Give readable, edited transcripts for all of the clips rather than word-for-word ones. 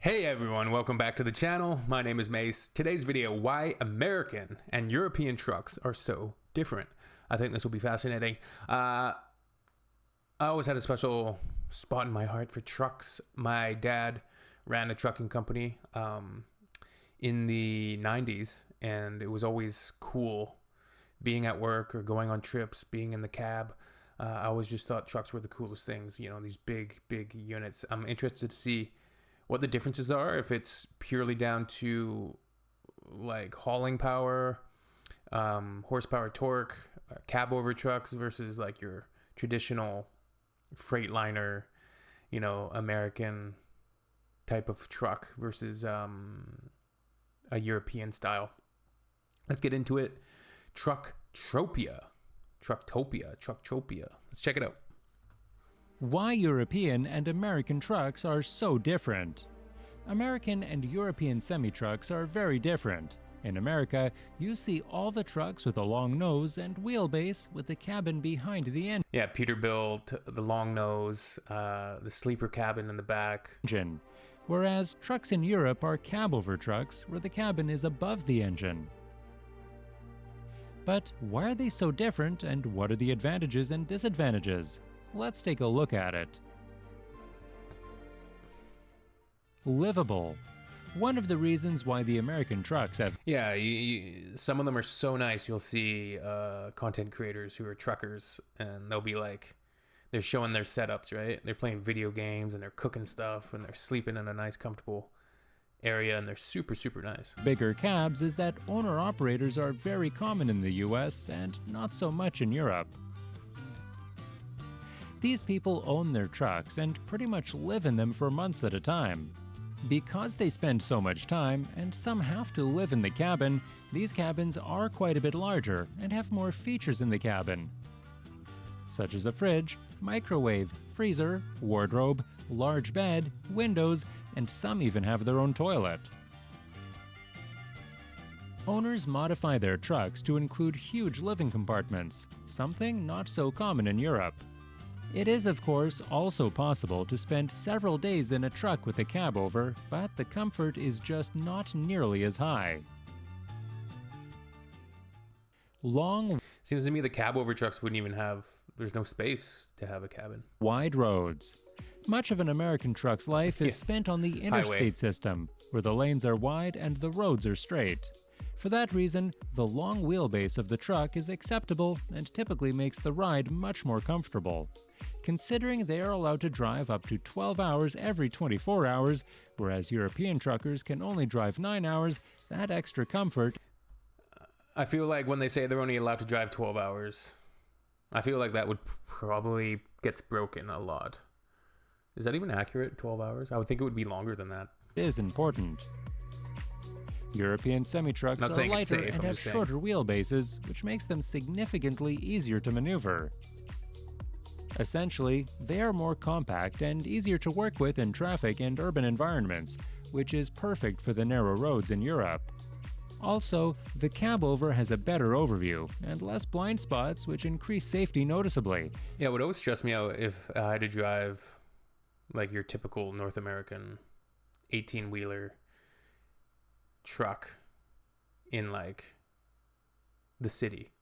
Hey everyone, welcome back to the channel. My name is Mace. Today's video, why American and European trucks are so different. I think this will be fascinating. I always had a special spot in my heart for trucks. My dad ran a trucking company in the 90s, and it was always cool being at work or going on trips, being in the cab. I always just thought trucks were the coolest things, you know, these big units. I'm interested to see what the differences are, if it's purely down to like hauling power, horsepower, torque, cab over trucks versus like your traditional Freightliner, you know, American type of truck versus a European style. Let's get into it. Trucktopia. Let's check it out. Why European and American trucks are so different. American and European semi-trucks are very different. In America, you see all the trucks with a long nose and wheelbase with the cabin behind the engine. Yeah, Peterbilt, the long nose, the sleeper cabin in the back. Whereas trucks in Europe are cab-over trucks where the cabin is above the engine. But why are they so different, and what are the advantages and disadvantages? Let's take a look at it. Livable. One of the reasons why the American trucks have... Yeah, some of them are so nice. You'll see content creators who are truckers, and they'll be like, they're showing their setups, right? They're playing video games, and they're cooking stuff, and they're sleeping in a nice, comfortable area, and they're super nice. Bigger cabs is that owner-operators are very common in the US and not so much in Europe. These people own their trucks and pretty much live in them for months at a time. Because they spend so much time, and some have to live in the cabin, these cabins are quite a bit larger and have more features in the cabin, such as a fridge, microwave, freezer, wardrobe, large bed, windows, and some even have their own toilet. Owners modify their trucks to include huge living compartments, something not so common in Europe. It is, of course, also possible to spend several days in a truck with a cab over, but the comfort is just not nearly as high. Seems to me the cab over trucks wouldn't even have, there's no space to have a cabin. Wide roads. Much of an American truck's life is spent on the interstate system, where the lanes are wide and the roads are straight. For that reason, the long wheelbase of the truck is acceptable and typically makes the ride much more comfortable. Considering they are allowed to drive up to 12 hours every 24 hours, whereas European truckers can only drive 9 hours, that extra comfort... I feel like when they say they're only allowed to drive 12 hours, I feel like that would probably get broken a lot. Is that even accurate, 12 hours? I would think it would be longer than that. Is important. European semi-trucks are lighter and have shorter wheelbases, which makes them significantly easier to maneuver. Essentially, they are more compact and easier to work with in traffic and urban environments, which is perfect for the narrow roads in Europe. Also, the cab-over has a better overview and less blind spots, which increase safety noticeably. Yeah, it would always stress me out if I had to drive like your typical North American 18-wheeler truck in like the city.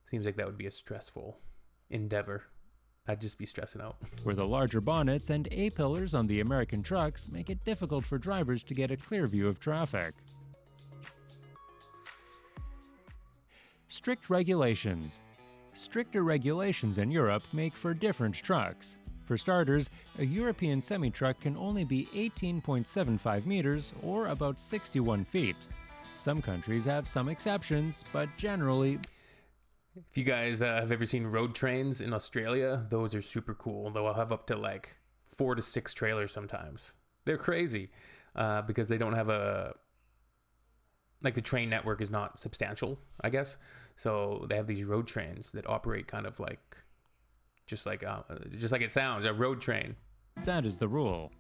Seems like that would be a stressful endeavor. I'd just be stressing out. Where the larger bonnets and A-pillars on the American trucks make it difficult for drivers to get a clear view of traffic. Strict regulations. Stricter regulations in Europe make for different trucks. For starters, a European semi-truck can only be 18.75 meters, or about 61 feet. Some countries have some exceptions, but generally... If you guys have ever seen road trains in Australia, those are super cool. They'll have up to like 4 to 6 trailers sometimes. They're crazy because they don't have a... Like the train network is not substantial, I guess. So they have these road trains that operate kind of like... Just like it sounds, a road train. That is the rule.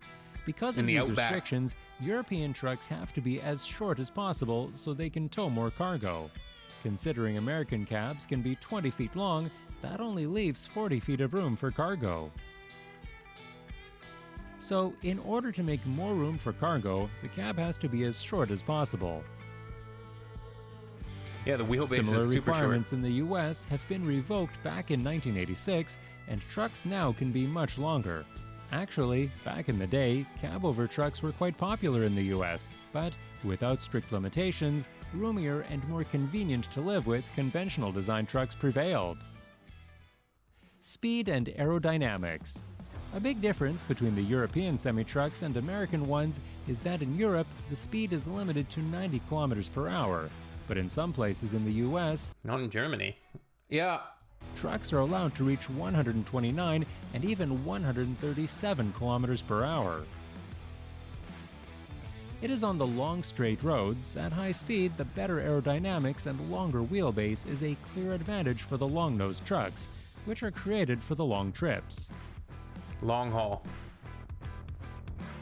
Because of these restrictions, European trucks have to be as short as possible so they can tow more cargo. Considering American cabs can be 20 feet long, that only leaves 40 feet of room for cargo. So, in order to make more room for cargo, the cab has to be as short as possible. Yeah, the wheelbase Similar is super requirements short. in the US have been revoked back in 1986, and trucks now can be much longer. Actually, back in the day, cab-over trucks were quite popular in the US, but without strict limitations, roomier and more convenient to live with conventional design trucks prevailed. Speed and aerodynamics. A big difference between the European semi-trucks and American ones is that in Europe, the speed is limited to 90 kilometers per hour, but in some places in the US, Not in Germany. Yeah. trucks are allowed to reach 129 and even 137 kilometers per hour. It is on the long straight roads, at high speed, the better aerodynamics and longer wheelbase is a clear advantage for the long-nosed trucks, which are created for the long trips. Long haul.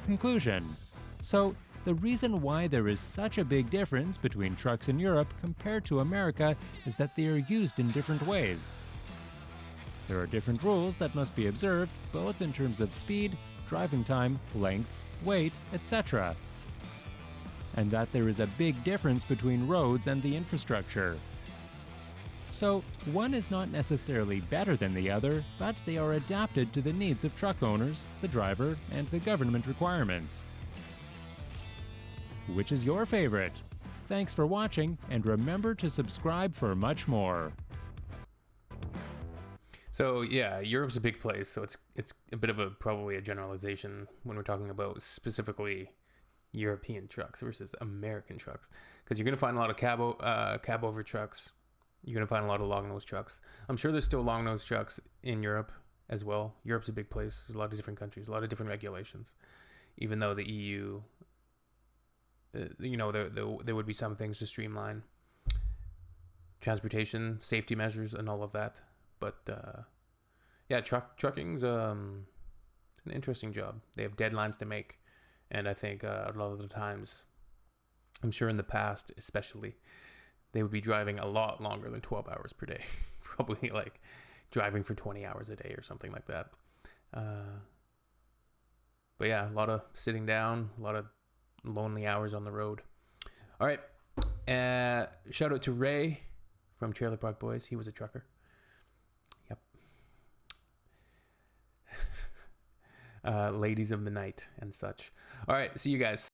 Conclusion. So, the reason why there is such a big difference between trucks in Europe compared to America is that they are used in different ways. There are different rules that must be observed, both in terms of speed, driving time, lengths, weight, etc. And that there is a big difference between roads and the infrastructure. So, one is not necessarily better than the other, but they are adapted to the needs of truck owners, the driver, and the government requirements. Which is your favorite? Thanks for watching, and remember to subscribe for much more. So yeah, Europe's a big place, so it's a bit of probably a generalization when we're talking about specifically European trucks versus American trucks, because you're gonna find a lot of cab over trucks. You're gonna find a lot of long nose trucks. I'm sure there's still long nose trucks in Europe as well. Europe's a big place. There's a lot of different countries, a lot of different regulations. Even though the EU, there would be some things to streamline transportation, safety measures, and all of that. But yeah, trucking's an interesting job. They have deadlines to make, and I think a lot of the times, I'm sure in the past especially, they would be driving a lot longer than 12 hours per day. Probably like driving for 20 hours a day or something like that. But yeah, a lot of sitting down, a lot of lonely hours on the road. All right. Shout out to Ray from Trailer Park Boys. He was a trucker. Yep. Ladies of the night and such. All right. See you guys.